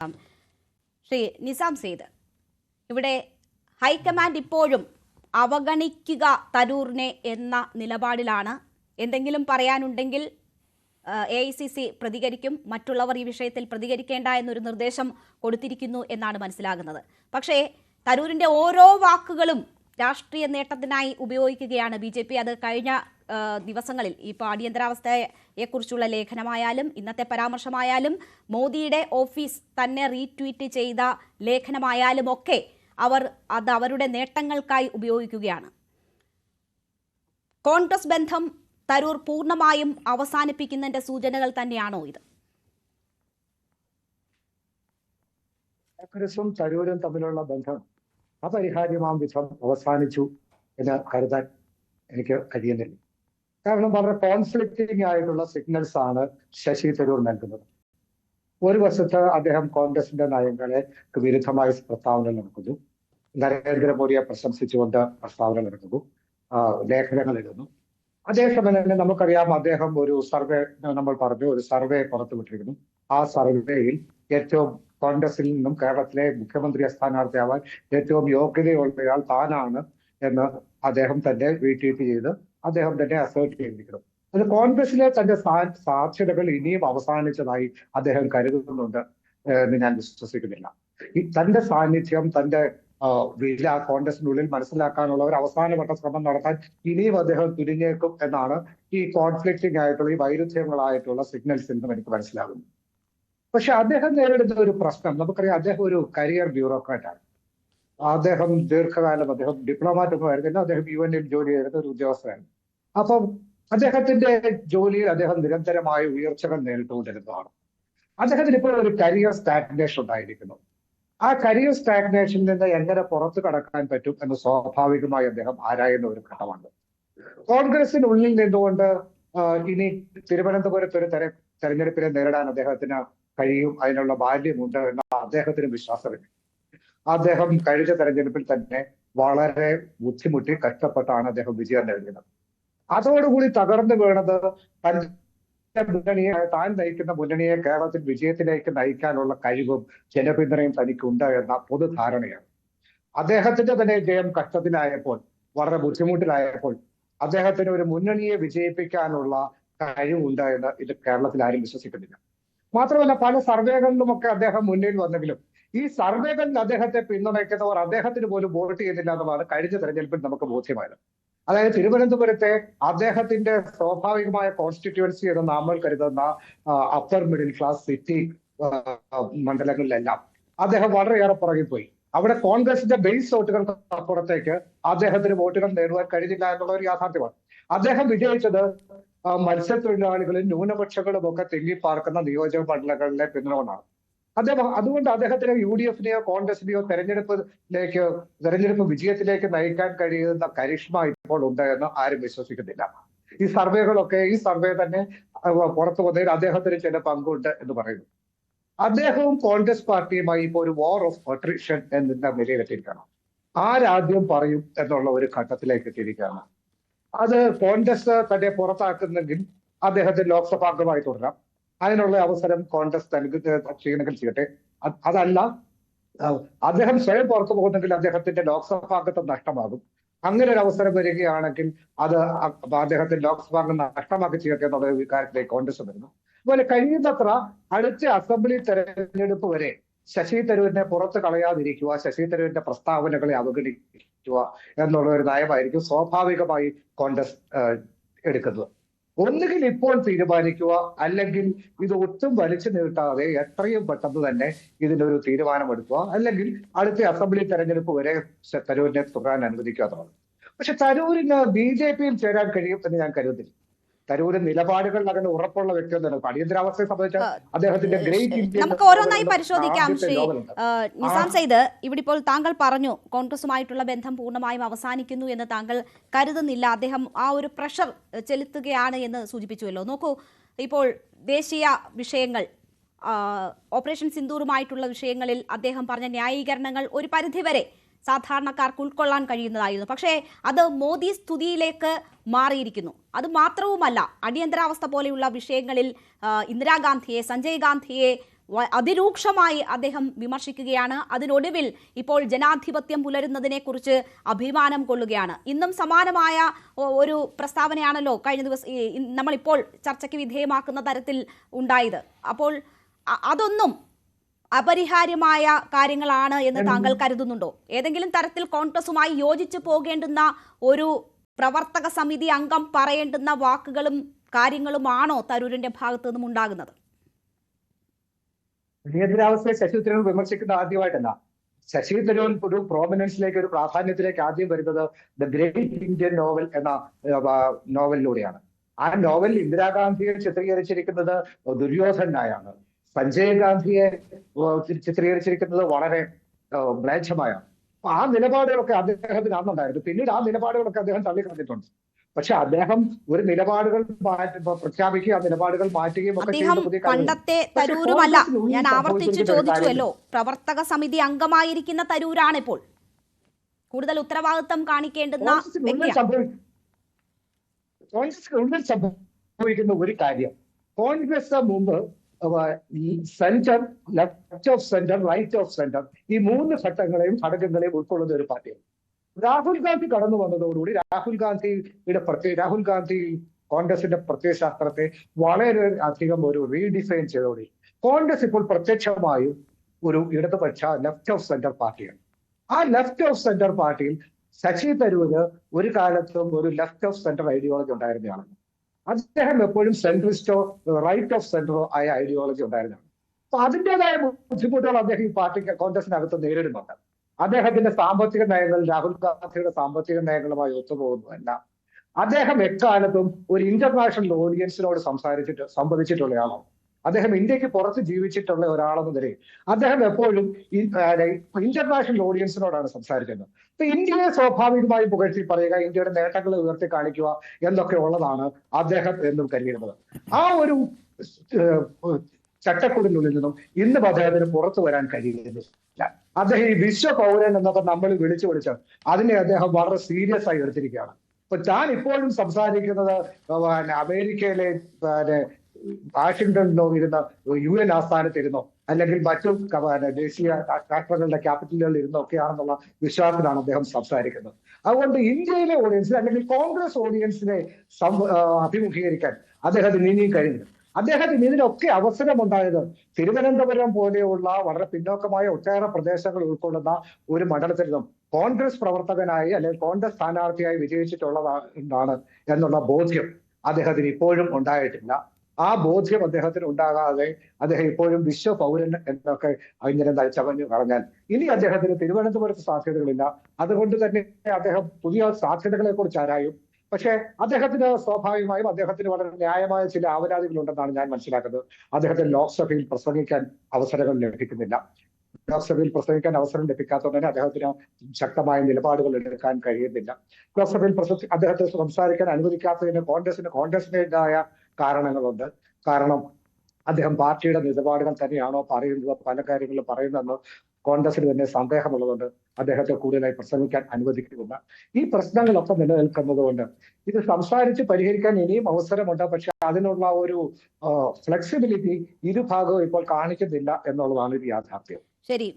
ശ്രീ നിസാം സെയ്ദ്, ഇവിടെ ഹൈക്കമാൻഡ് ഇപ്പോഴും അവഗണിക്കുക തരൂരിനെ എന്ന നിലപാടിലാണ്. എന്തെങ്കിലും പറയാനുണ്ടെങ്കിൽ AICC പ്രതികരിക്കും, മറ്റുള്ളവർ ഈ വിഷയത്തിൽ പ്രതികരിക്കേണ്ട എന്നൊരു നിർദ്ദേശം കൊടുത്തിരിക്കുന്നു എന്നാണ് മനസ്സിലാകുന്നത്. പക്ഷേ തരൂരിന്റെ ഓരോ വാക്കുകളും രാഷ്ട്രീയ നേട്ടത്തിനായി ഉപയോഗിക്കുകയാണ് BJP. അത് കഴിഞ്ഞ ദിവസങ്ങളിൽ ഇപ്പോൾ അടിയന്തരാവസ്ഥയെക്കുറിച്ചുള്ള ലേഖനമായാലും ഇന്നത്തെ പരാമർശമായാലും മോദിയുടെ ഓഫീസ് തന്നെ റീട്വീറ്റ് ചെയ്ത ലേഖനമായാലും ഒക്കെ അവർ അത് അവരുടെ നേട്ടങ്ങൾക്കായി ഉപയോഗിക്കുകയാണ്. കോൺഗ്രസ് ബന്ധം തരൂർ പൂർണ്ണമായും അവസാനിപ്പിക്കുന്നതിന്റെ സൂചനകൾ തന്നെയാണോ ഇത്? കോൺഗ്രസും തരൂരും തമ്മിലുള്ള ബന്ധം അപരിഹാര്യമാം വിധം അവസാനിച്ചു എന്ന് കരുതാൻ എനിക്ക് കഴിയുന്നില്ല. കാരണം വളരെ കോൺഫ്ലിക്റ്റിംഗ് ആയിട്ടുള്ള സിഗ്നൽസ് ആണ് ശശി തരൂർ നൽകുന്നത്. ഒരു വശത്ത് അദ്ദേഹം കോൺഗ്രസിന്റെ നയങ്ങളെ വിരുദ്ധമായി പ്രസ്താവന നടക്കുന്നു, നരേന്ദ്രമോദിയെ പ്രശംസിച്ചുകൊണ്ട് പ്രസ്താവന നടക്കുന്നു, ലേഖനങ്ങൾ എഴുതുന്നു. അതേസമയം തന്നെ നമുക്കറിയാം, അദ്ദേഹം ഒരു സർവേ, നമ്മൾ പറഞ്ഞു, ഒരു സർവേ പുറത്തുവിട്ടിരിക്കുന്നു. ആ സർവേയിൽ ഏറ്റവും കോൺഗ്രസിൽ നിന്നും കേരളത്തിലെ മുഖ്യമന്ത്രി സ്ഥാനാർത്ഥിയാവാൻ ഏറ്റവും യോഗ്യതയുള്ളയാൾ താനാണ് എന്ന് അദ്ദേഹം തന്നെ റീട്വീറ്റ് ചെയ്ത് അദ്ദേഹം തന്നെ അസേർട്ട് ചെയ്തിരിക്കുന്നു. അത് കോൺഗ്രസിലെ തന്റെ സാധ്യതകൾ ഇനിയും അവസാനിച്ചതായി അദ്ദേഹം കരുതുന്നുണ്ട് എന്ന് ഞാൻ വിശ്വസിക്കുന്നില്ല. ഈ തന്റെ സാന്നിധ്യം, തന്റെ വില കോൺഗ്രസിനുള്ളിൽ മനസ്സിലാക്കാനുള്ള ഒരു അവസാനവട്ട ശ്രമം നടത്താൻ ഇനിയും അദ്ദേഹം തുനിഞ്ഞേക്കും എന്നാണ് ഈ കോൺഫ്ലിക്റ്റിംഗ് ആയിട്ടുള്ള, ഈ വൈരുദ്ധ്യങ്ങളായിട്ടുള്ള സിഗ്നൽസിൽ നിന്നും എനിക്ക് മനസ്സിലാകുന്നു. പക്ഷെ അദ്ദേഹം നേരിടുന്ന ഒരു പ്രശ്നം, നമുക്കറിയാം, അദ്ദേഹം ഒരു കരിയർ ബ്യൂറോക്രാറ്റാണ്. അദ്ദേഹം ദീർഘകാലം അദ്ദേഹം ഡിപ്ലോമാറ്റ് ഒന്നും ആയിരുന്നില്ല, അദ്ദേഹം UN ജോലി ചെയ്തിരുന്ന ഒരു ഉദ്യോഗസ്ഥനാണ്. അപ്പം അദ്ദേഹത്തിന്റെ ജോലിയിൽ അദ്ദേഹം നിരന്തരമായ ഉയർച്ചകൾ നേരിട്ടുകൊണ്ടിരുന്നതാണ്. അദ്ദേഹത്തിന് ഇപ്പോൾ ഒരു കരിയർ സ്റ്റാഗ്നേഷൻ ഉണ്ടായിരിക്കുന്നു. ആ കരിയർ സ്റ്റാഗ്നേഷനിൽ നിന്ന് എങ്ങനെ പുറത്തു കടക്കാൻ പറ്റും എന്ന് സ്വാഭാവികമായി അദ്ദേഹം ആരായുന്ന ഒരു ഘട്ടമാണ്. കോൺഗ്രസിനുള്ളിൽ നിന്നുകൊണ്ട് ഇനി തിരുവനന്തപുരത്ത് ഒരു തെരഞ്ഞെടുപ്പിനെ നേരിടാൻ അദ്ദേഹത്തിന് കഴിയും, അതിനുള്ള ബാല്യമുണ്ട് എന്ന അദ്ദേഹത്തിന് വിശ്വാസമില്ല. അദ്ദേഹം കഴിഞ്ഞ തെരഞ്ഞെടുപ്പിൽ തന്നെ വളരെ ബുദ്ധിമുട്ടി കഷ്ടപ്പെട്ടാണ് അദ്ദേഹം വിജയം നേടുന്നത്. അതോടുകൂടി തകർന്നു വീണത് മുന്നണിയെ, താൻ നയിക്കുന്ന മുന്നണിയെ കേരളത്തിൽ വിജയത്തിലേക്ക് നയിക്കാനുള്ള കഴിവും ജനപിന്തുണയും തനിക്കുണ്ട് എന്ന പൊതുധാരണയാണ്. അദ്ദേഹത്തിന്റെ തന്നെ ജയം കഷ്ടത്തിലായപ്പോൾ, വളരെ ബുദ്ധിമുട്ടിലായപ്പോൾ അദ്ദേഹത്തിന് ഒരു മുന്നണിയെ വിജയിപ്പിക്കാനുള്ള കഴിവുണ്ട് എന്ന് ഇത് കേരളത്തിൽ ആരും വിശ്വസിക്കുന്നില്ല. മാത്രമല്ല, പല സർവേകളിലുമൊക്കെ അദ്ദേഹം മുന്നിൽ വന്നെങ്കിലും ഈ സർവേകളിൽ അദ്ദേഹത്തെ പിന്തുണയ്ക്കുന്നവർ അദ്ദേഹത്തിന് പോലും വോട്ട് ചെയ്യുന്നില്ല എന്നുള്ളതാണ് കഴിഞ്ഞ തെരഞ്ഞെടുപ്പിൽ നമുക്ക് ബോധ്യമായത്. അതായത് തിരുവനന്തപുരത്തെ അദ്ദേഹത്തിന്റെ സ്വാഭാവികമായ കോൺസ്റ്റിറ്റ്യുവൻസി എന്ന് നമ്മൾ കരുതുന്ന അപ്പർ മിഡിൽ ക്ലാസ് സിറ്റി മണ്ഡലങ്ങളിലെല്ലാം അദ്ദേഹം വളരെയേറെ പുറകിൽ പോയി. അവിടെ കോൺഗ്രസിന്റെ ബേസ് വോട്ടുകൾക്ക് അപ്പുറത്തേക്ക് അദ്ദേഹത്തിന് വോട്ടുകൾ നേടുവാൻ കഴിഞ്ഞില്ല എന്നുള്ള ഒരു യാഥാർത്ഥ്യമാണ്. അദ്ദേഹം വിജയിച്ചത് മത്സ്യത്തൊഴിലാളികളും ന്യൂനപക്ഷങ്ങളും ഒക്കെ തിങ്ങിപ്പാർക്കുന്ന നിയോജക മണ്ഡലങ്ങളിലെ പിന്തുണ കൊണ്ടാണ്. അതുകൊണ്ട് അദ്ദേഹത്തിന് UDF-നെയോ കോൺഗ്രസിനെയോ തെരഞ്ഞെടുപ്പ് വിജയത്തിലേക്ക് നയിക്കാൻ കഴിയുന്ന കരിഷ്മ ഇപ്പോൾ ഉണ്ട് എന്ന് ആരും വിശ്വസിക്കുന്നില്ല. ഈ സർവേ തന്നെ പുറത്തു വന്നതിൽ അദ്ദേഹത്തിന് ചില പങ്കുണ്ട് എന്ന് പറയുന്നു. അദ്ദേഹവും കോൺഗ്രസ് പാർട്ടിയുമായി ഇപ്പോൾ ഒരു വാർ ഓഫ് അട്രിഷൻ എന്ന നിലയിലെത്തിയിരിക്കണം. ആരാദ്യം പറയും എന്നുള്ള ഒരു ഘട്ടത്തിലേക്ക് എത്തിയിരിക്കുകയാണ്. അത് കോൺഗ്രസ് തന്നെ പുറത്താക്കുന്നെങ്കിൽ അദ്ദേഹത്തിന് ലോക്സഭാംഗമായി തുടരാം. അതിനുള്ള അവസരം കോൺഗ്രസ് ചെയ്യണമെങ്കിൽ ചെയ്യട്ടെ. അതല്ല, അദ്ദേഹം സ്വയം പുറത്തു പോകുന്നെങ്കിൽ അദ്ദേഹത്തിന്റെ ലോക്സഭാംഗത്വം നഷ്ടമാകും. അങ്ങനെ ഒരു അവസരം വരികയാണെങ്കിൽ അത് അദ്ദേഹത്തിന്റെ ലോക്സഭാംഗം നഷ്ടമാക്കി ചെയ്യട്ടെ എന്നുള്ള കാര്യത്തിലേക്ക് കോൺഗ്രസ് വരുന്നു. അതുപോലെ കഴിയുന്നത്ര അടുത്ത അസംബ്ലി തെരഞ്ഞെടുപ്പ് വരെ ശശി തരൂരിനെ പുറത്ത് കളയാതിരിക്കുക, ശശി തരൂരിന്റെ പ്രസ്താവനകളെ അവഗണിക്കുക എന്നുള്ള ഒരു നയമായിരിക്കും സ്വാഭാവികമായി കോൺഗ്രസ് എടുക്കുന്നത്. ഒന്നുകിൽ ഇപ്പോൾ തീരുമാനിക്കുക, അല്ലെങ്കിൽ ഇത് ഒട്ടും വലിച്ചു നീട്ടാതെ എത്രയും പെട്ടെന്ന് തന്നെ ഇതിനൊരു തീരുമാനമെടുക്കുക, അല്ലെങ്കിൽ അടുത്ത അസംബ്ലി തെരഞ്ഞെടുപ്പ് വരെ തരൂരിനെ തുടരാൻ അനുവദിക്കുക എന്നുള്ളത്. പക്ഷെ തരൂരിന് BJP-യിൽ ചേരാൻ കഴിയും എന്ന് ഞാൻ കരുതുന്നില്ല. തരൂര് നിലപാടുകൾ അങ്ങനെ ഉറപ്പുള്ള വ്യക്തിയാണ്. അടിയന്തരാവസ്ഥയെ സംബന്ധിച്ച അദ്ദേഹത്തിന്റെ നമുക്ക് ഓരോന്നായി പരിശോധിക്കാം. ശ്രീ നിസാം സെയ്ദ്, ഇവിടെ ഇപ്പോൾ താങ്കൾ പറഞ്ഞു കോൺഗ്രസുമായിട്ടുള്ള ബന്ധം പൂർണ്ണമായും അവസാനിക്കുന്നു എന്ന് താങ്കൾ കരുതുന്നില്ല. അദ്ദേഹം ആ ഒരു പ്രഷർ ചെലുത്തുകയാണ് എന്ന് സൂചിപ്പിച്ചുവല്ലോ. നോക്കൂ, ഇപ്പോൾ ദേശീയ വിഷയങ്ങൾ, ഓപ്പറേഷൻ സിന്ദൂറുമായിട്ടുള്ള വിഷയങ്ങളിൽ അദ്ദേഹം പറഞ്ഞ ന്യായീകരണങ്ങൾ ഒരു പരിധിവരെ സാധാരണക്കാർക്ക് ഉൾക്കൊള്ളാൻ കഴിയുന്നതായിരുന്നു. പക്ഷേ അത് മോദി സ്തുതിയിലേക്ക് മാറിയിരിക്കുന്നു. അത് മാത്രവുമല്ല, അടിയന്തരാവസ്ഥ പോലെയുള്ള വിഷയങ്ങളിൽ ഇന്ദിരാഗാന്ധിയെ, സഞ്ജയ് ഗാന്ധിയെ അതിരൂക്ഷമായി അദ്ദേഹം വിമർശിക്കുകയാണ്. അതിനൊടുവിൽ ഇപ്പോൾ ജനാധിപത്യം പുലരുന്നതിനെക്കുറിച്ച് അഭിമാനം കൊള്ളുകയാണ്. ഇന്നും സമാനമായ ഒരു പ്രസ്താവനയാണല്ലോ കഴിഞ്ഞ ദിവസം നമ്മളിപ്പോൾ ചർച്ചയ്ക്ക് വിധേയമാക്കുന്ന തരത്തിൽ ഉണ്ടായത്. അപ്പോൾ അതൊന്നും അപരിഹാര്യമായ കാര്യങ്ങളാണ് എന്ന് താങ്കൾ കരുതുന്നുണ്ടോ? ഏതെങ്കിലും തരത്തിൽ കോൺഗ്രസുമായി യോജിച്ചു പോകേണ്ടുന്ന ഒരു പ്രവർത്തക സമിതി അംഗം പറയേണ്ടുന്ന വാക്കുകളും കാര്യങ്ങളുമാണോ തരൂരിന്റെ ഭാഗത്തു നിന്നും ഉണ്ടാകുന്നത്? അടിയന്തരാവസ്ഥയെ ശശി തരൂർ വിമർശിക്കുന്ന ആദ്യമായിട്ടല്ല. ശശി തരൂർ ഒരു പ്രോമിനൻസിലേക്ക്, ഒരു പ്രാധാന്യത്തിലേക്ക് ആദ്യം വരുന്നത് ദ ഗ്രേറ്റ് ഇന്ത്യൻ നോവൽ എന്ന നോവലിലൂടെയാണ്. ആ നോവലിൽ ഇന്ദിരാഗാന്ധിയെ ചിത്രീകരിച്ചിരിക്കുന്നത് ദുര്യോധനായാണ്. സഞ്ജയ് ഗാന്ധിയെ ചിത്രീകരിച്ചിരിക്കുന്നത് വളരെ മ്ലേച്ഛമായാണ്. ആ നിലപാടുകളൊക്കെ അദ്ദേഹത്തിന് അന്നുണ്ടായിരുന്നു. പിന്നീട് ആ നിലപാടുകളൊക്കെ അദ്ദേഹം തള്ളിക്കളഞ്ഞിട്ടുണ്ട്. പക്ഷെ അദ്ദേഹം ഒരു നിലപാടുകൾ പ്രഖ്യാപിക്കുകയും ആ നിലപാടുകൾ മാറ്റുകയും ഒക്കെ ചെയ്യുന്ന പണ്ടത്തെ തരൂരുമല്ല. ഞാൻ ആവർത്തിച്ചു ചോദിച്ചുവല്ലോ, പ്രവർത്തക സമിതി അംഗമായിരിക്കുന്ന തരൂരാണ് ഇപ്പോൾ കൂടുതൽ ഉത്തരവാദിത്തം കാണിക്കേണ്ടുന്ന സംഭവിക്കുന്ന ഒരു കാര്യം. കോൺഗ്രസ് മുമ്പ് centre, left of centre, right of centre, ഈ മൂന്ന് ഘടകങ്ങളെയും ഉൾക്കൊള്ളുന്ന ഒരു പാർട്ടിയാണ്. രാഹുൽ ഗാന്ധി കടന്നു വന്നതോടുകൂടി രാഹുൽ ഗാന്ധി കോൺഗ്രസിന്റെ പ്രത്യയശാസ്ത്രത്തെ വളരെ അധികം ഒരു റീഡിഫൈൻ ചെയ്തോടി കോൺഗ്രസ് ഇപ്പോൾ പ്രത്യക്ഷമായും ഒരു ഇടതുപക്ഷ ലെഫ്റ്റ് ഓഫ് സെന്റർ പാർട്ടിയാണ്. ആ ലെഫ്റ്റ് ഓഫ് സെന്റർ പാർട്ടിയിൽ ശശി തരൂര് ഒരു കാലത്തും ഒരു ലെഫ്റ്റ് ഓഫ് സെന്റർ ഐഡിയോളജി ഉണ്ടായിരുന്നതാണ്. അദ്ദേഹം എപ്പോഴും സെൻട്രിസ്റ്റോ റൈറ്റ് ഓഫ് സെന്ററോ ആയ ഐഡിയോളജി ഉണ്ടായിരുന്നതാണ്. അപ്പൊ അതിൻ്റെതായ ബുദ്ധിമുട്ടുകൾ അദ്ദേഹം ഈ പാർട്ടിക്ക് കോൺഗ്രസിനകത്ത് നേരിടുന്നുണ്ട്. അദ്ദേഹത്തിന്റെ സാമ്പത്തിക നയങ്ങൾ രാഹുൽ ഗാന്ധിയുടെ സാമ്പത്തിക നയങ്ങളുമായി ഒത്തുപോകുന്നതല്ല. അദ്ദേഹം എക്കാലത്തും ഒരു ഇന്റർനാഷണൽ ഓഡിയൻസിനോട് സംവദിച്ചിട്ടുള്ളയാളാണ്. അദ്ദേഹം ഇന്ത്യക്ക് പുറത്ത് ജീവിച്ചിട്ടുള്ള ഒരാളെന്ന നിലയിൽ അദ്ദേഹം എപ്പോഴും ഇന്റർനാഷണൽ ഓഡിയൻസിനോടാണ് സംസാരിക്കുന്നത്. അപ്പൊ ഇന്ത്യയെ സ്വാഭാവികമായും പുകഴ്ത്തി പറയുക, ഇന്ത്യയുടെ നേട്ടങ്ങൾ ഉയർത്തി കാണിക്കുക എന്നൊക്കെ ഉള്ളതാണ് അദ്ദേഹം എന്നും കരുതുന്നത്. ആ ഒരു ചട്ടക്കൂടിനുള്ളിൽ നിന്നും ഇന്നും അദ്ദേഹത്തിന് പുറത്തു വരാൻ കഴിയുന്നില്ല. അദ്ദേഹം ഈ വിശ്വ പൗരൻ എന്നൊക്കെ നമ്മൾ വിളിച്ച് അതിനെ അദ്ദേഹം വളരെ സീരിയസ് ആയി എടുത്തിരിക്കുകയാണ്. അപ്പൊ ഞാൻ ഇപ്പോഴും സംസാരിക്കുന്നത് അമേരിക്കയിലെ വാഷിംഗ്ടണിലോ ഇരുന്ന UN ആസ്ഥാനത്തിരുന്നോ അല്ലെങ്കിൽ മറ്റു ദേശീയ രാഷ്ട്രങ്ങളുടെ ക്യാപിറ്റലുകളിൽ ഇരുന്നോ ഒക്കെയാണെന്നുള്ള വിശ്വാസത്തിലാണ് അദ്ദേഹം സംസാരിക്കുന്നത്. അതുകൊണ്ട് ഇന്ത്യയിലെ ഓഡിയൻസിനെ അല്ലെങ്കിൽ കോൺഗ്രസ് ഓഡിയൻസിനെ അഭിമുഖീകരിക്കാൻ അദ്ദേഹത്തിന് ഇനിയും കഴിഞ്ഞു. അദ്ദേഹത്തിന് ഇതിനൊക്കെ അവസരമുണ്ടായത് തിരുവനന്തപുരം പോലെയുള്ള വളരെ പിന്നോക്കമായ ഒട്ടേറെ പ്രദേശങ്ങൾ ഉൾക്കൊള്ളുന്ന ഒരു മണ്ഡലത്തിൽ നിന്നും കോൺഗ്രസ് പ്രവർത്തകനായി അല്ലെങ്കിൽ കോൺഗ്രസ് സ്ഥാനാർത്ഥിയായി വിജയിച്ചിട്ടുള്ളതാണ് എന്നുള്ള ബോധ്യം അദ്ദേഹത്തിന് ഇപ്പോഴും ഉണ്ടായിട്ടില്ല. ആ ബോധ്യം അദ്ദേഹത്തിന് ഉണ്ടാകാതെ അദ്ദേഹം ഇപ്പോഴും വിശ്വ പൗരൻ എന്നൊക്കെ ഇങ്ങനെ ചവഞ്ഞു പറഞ്ഞാൽ ഇനി അദ്ദേഹത്തിന് തിരുവനന്തപുരത്ത് സാധ്യതകളില്ല. അതുകൊണ്ട് തന്നെ അദ്ദേഹം പുതിയ സാധ്യതകളെ കുറിച്ച് ആരായും. പക്ഷേ അദ്ദേഹത്തിന് സ്വാഭാവികമായും അദ്ദേഹത്തിന് വളരെ ന്യായമായ ചില ആവലാതികളുണ്ടെന്നാണ് ഞാൻ മനസ്സിലാക്കുന്നത്. അദ്ദേഹത്തിന് ലോക്സഭയിൽ പ്രസംഗിക്കാൻ അവസരങ്ങൾ ലഭിക്കുന്നില്ല. ലോക്സഭയിൽ പ്രസംഗിക്കാൻ അവസരം ലഭിക്കാത്തതുകൊണ്ട് അദ്ദേഹത്തിന് ശക്തമായ നിലപാടുകൾ എടുക്കാൻ കഴിയുന്നില്ല. ലോക്സഭയിൽ അദ്ദേഹത്തെ സംസാരിക്കാൻ അനുവദിക്കാത്തതിന് കോൺഗ്രസിൻ്റെതായ കാരണങ്ങളുണ്ട്. കാരണം അദ്ദേഹം പാർട്ടിയുടെ നിലപാടുകൾ തന്നെയാണോ പറയുന്നത്, പല കാര്യങ്ങളും പറയുന്നതെന്ന് കോൺഗ്രസിന് തന്നെ സന്ദേഹമുള്ളതുകൊണ്ട് അദ്ദേഹത്തെ കൂടുതലായി പ്രസംഗിക്കാൻ അനുവദിക്കുന്നില്ല. ഈ പ്രശ്നങ്ങളൊക്കെ നിലനിൽക്കുന്നത് കൊണ്ട് ഇത് സംസാരിച്ച് പരിഹരിക്കാൻ ഇനിയും അവസരമുണ്ട്. പക്ഷെ അതിനുള്ള ഒരു ഫ്ലെക്സിബിലിറ്റി ഇരുഭാഗവും ഇപ്പോൾ കാണിക്കുന്നില്ല എന്നുള്ളതാണ് ഒരു യാഥാർത്ഥ്യം. ശരി.